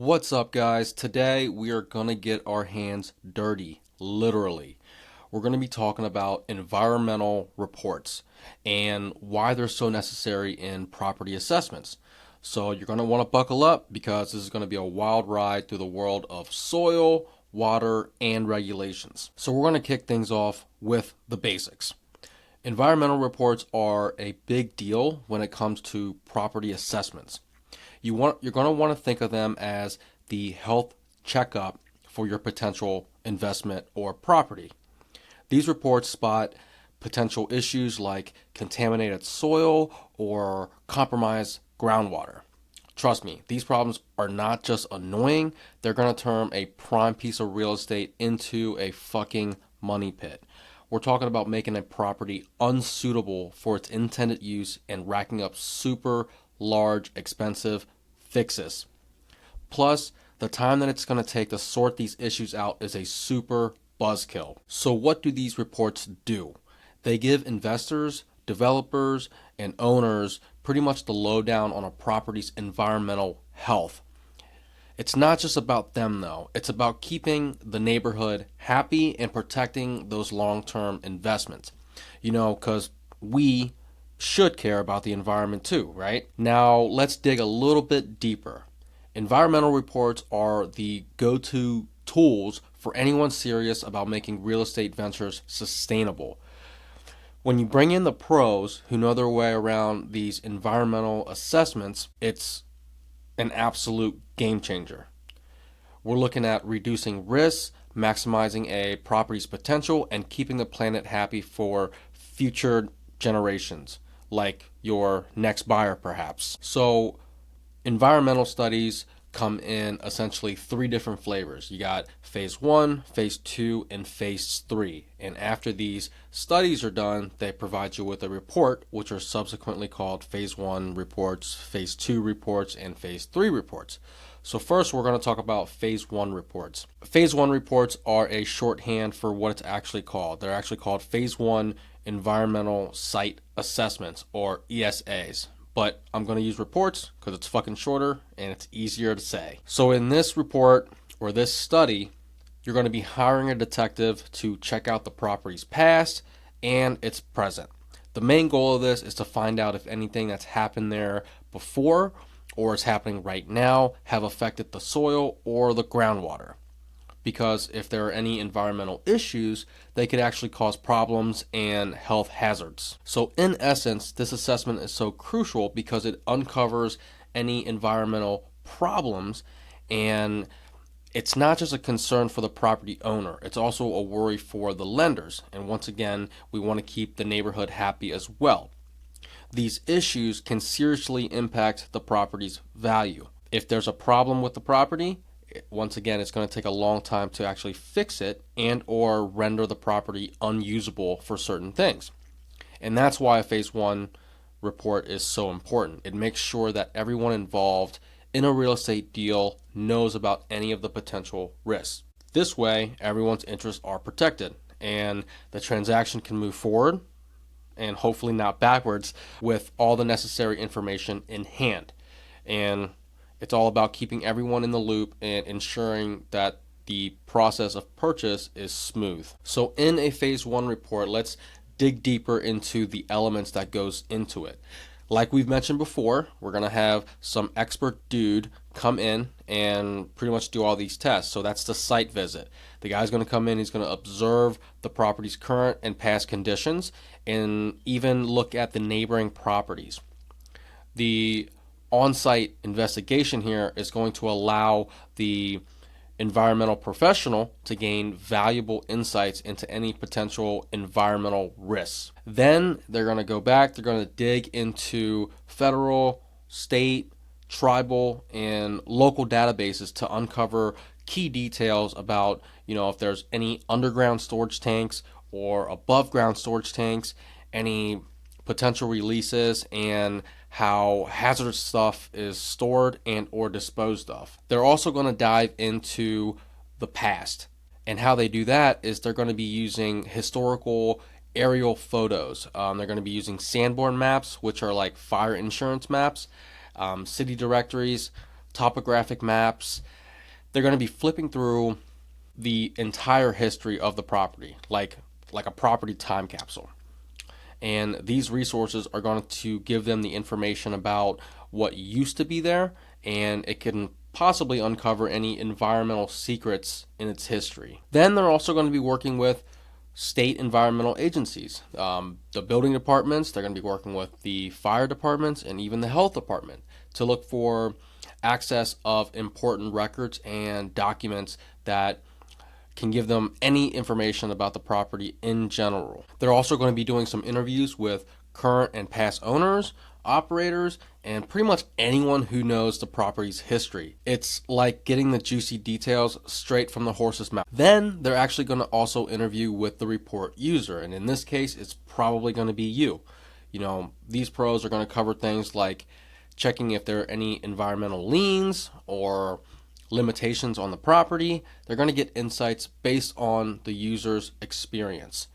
What's up, guys? Today we are going to get our hands dirty, literally. We're going to be talking about environmental reports and why they're so necessary in property assessments. So you're going to want to buckle up because this is going to be a wild ride through the world of soil, water, and regulations. So we're going to kick things off with the basics. Environmental reports are a big deal when it comes to property assessments. You're going to want to think of them as the health checkup for your potential investment or property. These reports spot potential issues like contaminated soil or compromised groundwater. Trust me, these problems are not just annoying, they're going to turn a prime piece of real estate into a fucking money pit. We're talking about making a property unsuitable for its intended use and racking up super large, expensive fixes. Plus, the time that it's going to take to sort these issues out is a super buzzkill. So what do these reports do? They give investors, developers, and owners pretty much the lowdown on a property's environmental health. It's not just about them though. It's about keeping the neighborhood happy and protecting those long-term investments. Because we should care about the environment too, right? Now, let's dig a little bit deeper. Environmental reports are the go-to tools for anyone serious about making real estate ventures sustainable. When you bring in the pros who know their way around these environmental assessments, it's an absolute game changer. We're looking at reducing risks, maximizing a property's potential, and keeping the planet happy for future generations, like your next buyer perhaps. So environmental studies come in essentially three different flavors. You got phase 1, phase 2, and phase 3. And after these studies are done, they provide you with a report, which are subsequently called phase 1 reports, phase 2 reports, and phase 3 reports. So first we're going to talk about phase 1 reports. Phase 1 reports are a shorthand for what it's actually called. They're actually called phase 1 environmental site assessments, or ESAs. But I'm going to use reports because it's fucking shorter and it's easier to say. So in this report or this study, you're going to be hiring a detective to check out the property's past and its present. The main goal of this is to find out if anything that's happened there before or is happening right now have affected the soil or the groundwater. Because if there are any environmental issues, they could actually cause problems and health hazards. So in essence, this assessment is so crucial because it uncovers any environmental problems, and it's not just a concern for the property owner, it's also a worry for the lenders. And once again, we want to keep the neighborhood happy as well. These issues can seriously impact the property's value. If there's a problem with the property, once again, it's going to take a long time to actually fix it and or render the property unusable for certain things. And that's why a phase 1 report is so important. It makes sure that everyone involved in a real estate deal knows about any of the potential risks. This way, everyone's interests are protected and the transaction can move forward and hopefully not backwards with all the necessary information in hand. And it's all about keeping everyone in the loop and ensuring that the process of purchase is smooth. So in a phase 1 report, let's dig deeper into the elements that goes into it. Like we've mentioned before, we're going to have some expert dude come in and pretty much do all these tests. So that's the site visit. The guy's going to come in, he's going to observe the property's current and past conditions and even look at the neighboring properties. The on-site investigation here is going to allow the environmental professional to gain valuable insights into any potential environmental risks. Then they're going to go back, they're going to dig into federal, state, tribal, and local databases to uncover key details about, if there's any underground storage tanks or above ground storage tanks, any potential releases, and how hazardous stuff is stored and or disposed of. They're also going to dive into the past, and how they do that is they're going to be using historical aerial photos. They're going to be using Sanborn maps, which are like fire insurance maps, city directories, topographic maps. They're going to be flipping through the entire history of the property, like a property time capsule. And these resources are going to give them the information about what used to be there, and it can possibly uncover any environmental secrets in its history. Then they're also going to be working with state environmental agencies, the building departments. They're going to be working with the fire departments and even the health department to look for access of important records and documents that can give them any information about the property in general. They're also going to be doing some interviews with current and past owners, operators, and pretty much anyone who knows the property's history. It's like getting the juicy details straight from the horse's mouth. Then they're actually going to also interview with the report user, and in this case, it's probably going to be you. These pros are going to cover things like checking if there are any environmental liens or limitations on the property. They're going to get insights based on the user's experience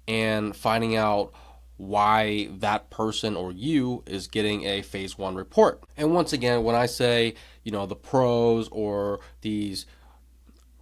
and finding out why that person or you is getting a phase 1 report. And once again, when I say, the pros or these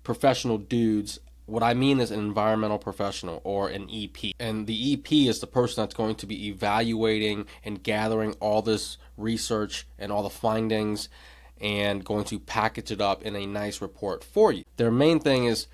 professional dudes, what I mean is an environmental professional or an EP. And the EP is the person that's going to be evaluating and gathering all this research and all the findings and going to package it up in a nice report for you. Their main thing is,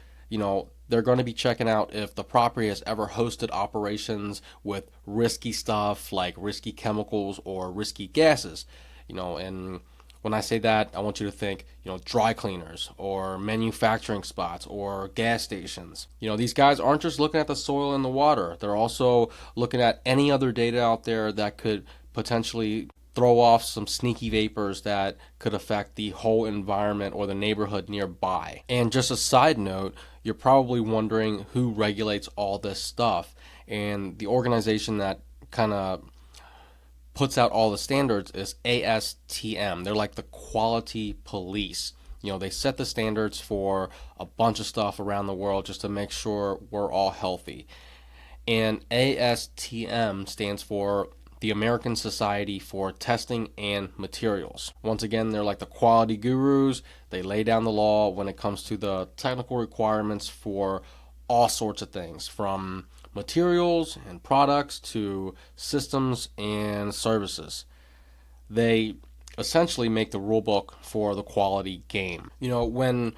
they're going to be checking out if the property has ever hosted operations with risky stuff like risky chemicals or risky gases. And when I say that, I want you to think, dry cleaners or manufacturing spots or gas stations. These guys aren't just looking at the soil and the water. They're also looking at any other data out there that could potentially throw off some sneaky vapors that could affect the whole environment or the neighborhood nearby. And just a side note, you're probably wondering who regulates all this stuff. And the organization that kind of puts out all the standards is ASTM. They're like the quality police. They set the standards for a bunch of stuff around the world just to make sure we're all healthy. And ASTM stands for the American Society for Testing and Materials. Once again, they're like the quality gurus. They lay down the law when it comes to the technical requirements for all sorts of things, from materials and products to systems and services. They essentially make the rule book for the quality game. When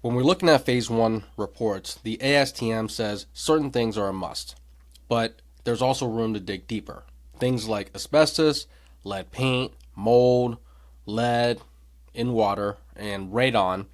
we're looking at phase 1 reports, the ASTM says certain things are a must, but there's also room to dig deeper. Things like asbestos, lead paint, mold, lead in water, and radon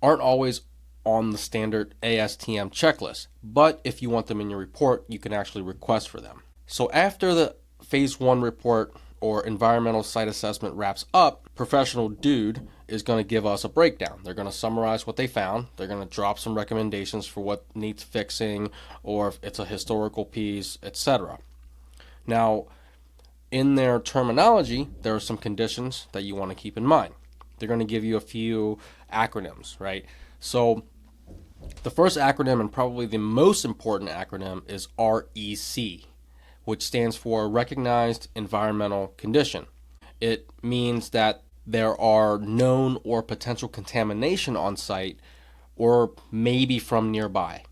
aren't always on the standard ASTM checklist, but if you want them in your report, you can actually request for them. So after the phase 1 report or environmental site assessment wraps up, Professional Dude is going to give us a breakdown. They're going to summarize what they found. They're going to drop some recommendations for what needs fixing or if it's a historical piece, etc. Now, in their terminology, there are some conditions that you want to keep in mind. They're going to give you a few acronyms, right? So the first acronym, and probably the most important acronym, is REC, which stands for Recognized Environmental Condition. It means that there are known or potential contamination on site or maybe from nearby.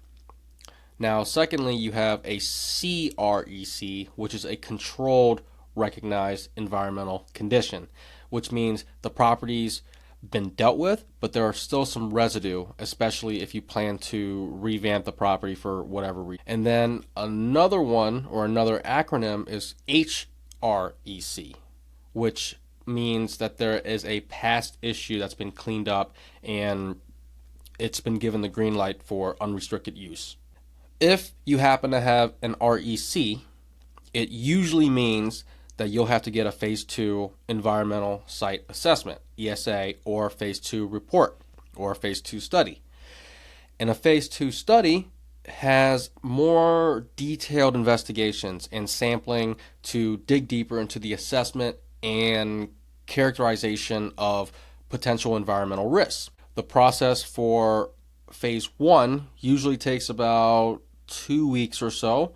Now, secondly, you have a CREC, which is a Controlled Recognized Environmental Condition, which means the property's been dealt with, but there are still some residue, especially if you plan to revamp the property for whatever reason. And then another one, or another acronym, is HREC, which means that there is a past issue that's been cleaned up and it's been given the green light for unrestricted use. If you happen to have an REC, it usually means that you'll have to get a phase 2 environmental site assessment, ESA, or phase 2 report, or a phase 2 study. And a phase 2 study has more detailed investigations and sampling to dig deeper into the assessment and characterization of potential environmental risks. The process for phase 1 usually takes about 2 weeks or so.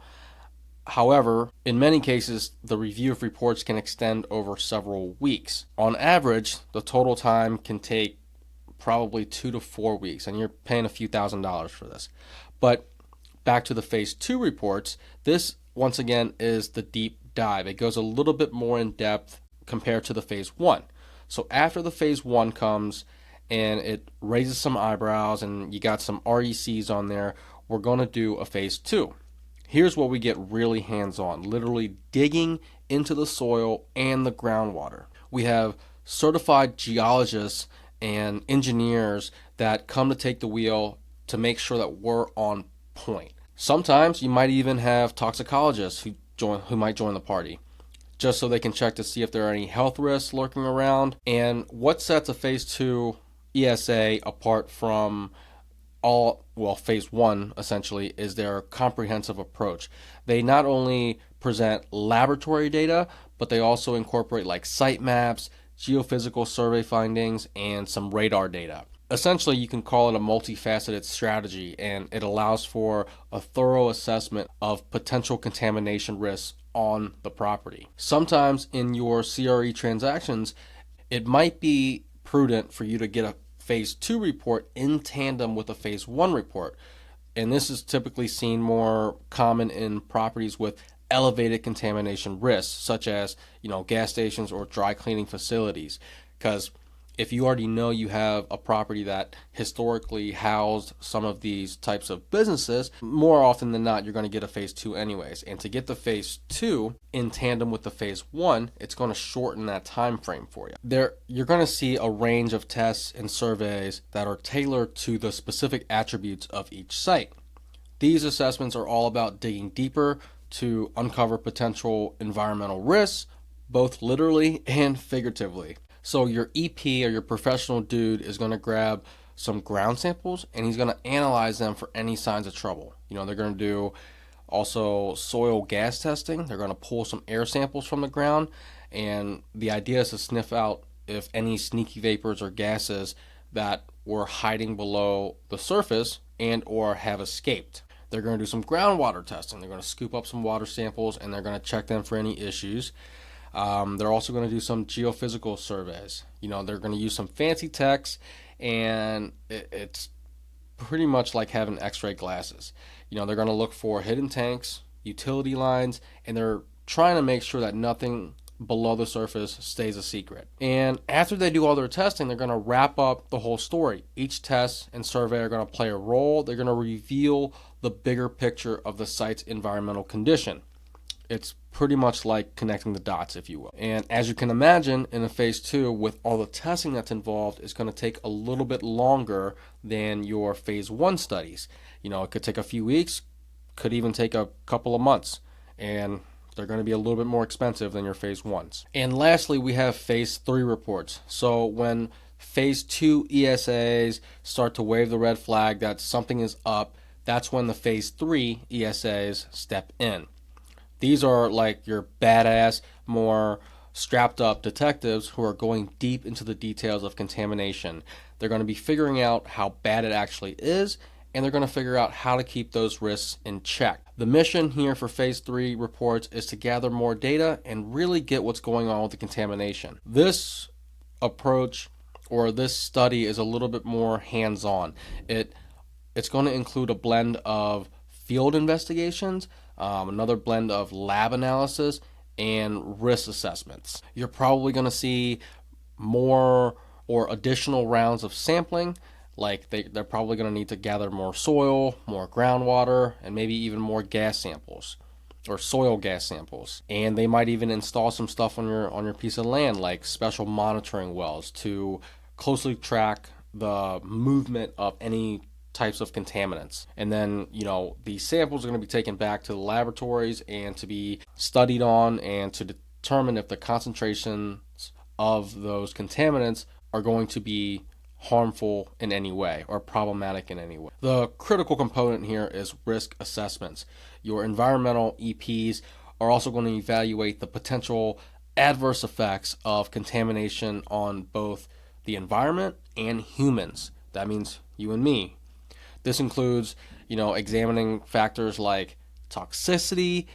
However, in many cases, the review of reports can extend over several weeks. On average, the total time can take probably 2 to 4 weeks, and you're paying a few $1,000s for this. But back to the phase 2 reports, this once again is the deep dive. It goes a little bit more in depth compared to the phase 1. So after the phase 1 comes and it raises some eyebrows and you got some RECs on there, we're going to do a phase 2. Here's where we get really hands-on, literally digging into the soil and the groundwater. We have certified geologists and engineers that come to take the wheel to make sure that we're on point. Sometimes you might even have toxicologists who might join the party, just so they can check to see if there are any health risks lurking around. And what sets a phase 2 ESA apart from phase 1 essentially is their comprehensive approach. They not only present laboratory data, but they also incorporate like site maps, geophysical survey findings, and some radar data. Essentially, you can call it a multifaceted strategy, and it allows for a thorough assessment of potential contamination risks on the property. Sometimes in your CRE transactions, it might be prudent for you to get a phase 2 report in tandem with a phase 1 report. And this is typically seen more common in properties with elevated contamination risks, such as, gas stations or dry cleaning facilities. Because if you already know you have a property that historically housed some of these types of businesses, more often than not, you're going to get a phase 2 anyways. And to get the phase 2 in tandem with the phase 1, it's going to shorten that time frame for you. You're going to see a range of tests and surveys that are tailored to the specific attributes of each site. These assessments are all about digging deeper to uncover potential environmental risks, both literally and figuratively. So your EP or your professional dude is going to grab some ground samples and he's going to analyze them for any signs of trouble. They're going to do also soil gas testing. They're going to pull some air samples from the ground, and the idea is to sniff out if any sneaky vapors or gases that were hiding below the surface and or have escaped. They're going to do some groundwater testing. They're going to scoop up some water samples and they're going to check them for any issues. They're also going to do some geophysical surveys. They're going to use some fancy techs, and it's pretty much like having x-ray glasses. They're going to look for hidden tanks, utility lines, and they're trying to make sure that nothing below the surface stays a secret. And after they do all their testing, they're going to wrap up the whole story. Each test and survey are going to play a role. They're going to reveal the bigger picture of the site's environmental condition. It's pretty much like connecting the dots, if you will. And as you can imagine, in a phase 2, with all the testing that's involved, it's going to take a little bit longer than your phase 1 studies. It could take a few weeks, could even take a couple of months, and they're going to be a little bit more expensive than your phase 1s. And lastly, we have phase 3 reports. So when phase 2 ESAs start to wave the red flag that something is up, that's when the phase 3 ESAs step in. These are like your badass, more strapped up detectives who are going deep into the details of contamination. They're going to be figuring out how bad it actually is, and they're going to figure out how to keep those risks in check. The mission here for phase 3 reports is to gather more data and really get what's going on with the contamination. This approach or this study is a little bit more hands-on. It's going to include a blend of field investigations, another blend of lab analysis, and risk assessments. You're probably going to see more or additional rounds of sampling. Like they're probably going to need to gather more soil, more groundwater, and maybe even more gas samples or soil gas samples. And they might even install some stuff on your piece of land, like special monitoring wells to closely track the movement of any types of contaminants. And then, these samples are going to be taken back to the laboratories and to be studied on and to determine if the concentrations of those contaminants are going to be harmful in any way or problematic in any way. The critical component here is risk assessments. Your environmental EPs are also going to evaluate the potential adverse effects of contamination on both the environment and humans. That means you and me. This includes, examining factors like toxicity,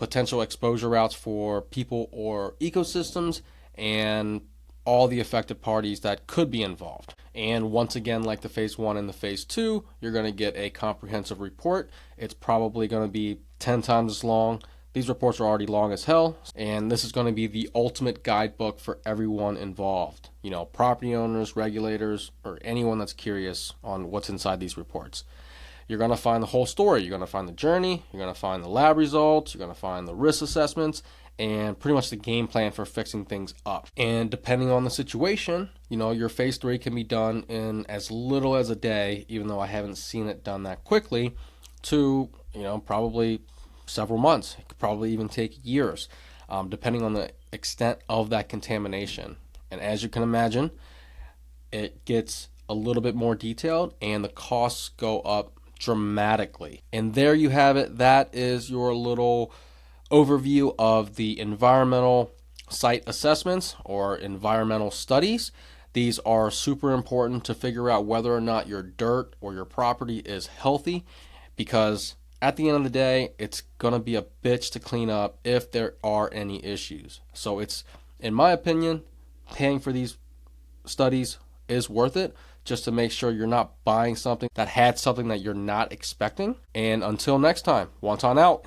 potential exposure routes for people or ecosystems, and all the affected parties that could be involved. And once again, like the phase 1 and the phase 2, you're going to get a comprehensive report. It's probably going to be 10 times as long. These reports are already long as hell, and this is going to be the ultimate guidebook for everyone involved. You know, property owners, regulators, or anyone that's curious on what's inside these reports. You're going to find the whole story. You're going to find the journey, you're going to find the lab results, you're going to find the risk assessments, and pretty much the game plan for fixing things up. And depending on the situation, you know, your phase 3 can be done in as little as a day, even though I haven't seen it done that quickly, to, you know, probably several months. It could probably even take years, depending on the extent of that contamination. And as you can imagine, it gets a little bit more detailed and the costs go up dramatically. And there you have it. That is your little overview of the environmental site assessments or environmental studies. These are super important to figure out whether or not your dirt or your property is healthy, because at the end of the day, it's going to be a bitch to clean up if there are any issues. So it's, in my opinion, paying for these studies is worth it, just to make sure you're not buying something that had something that you're not expecting. And until next time, Wonton out.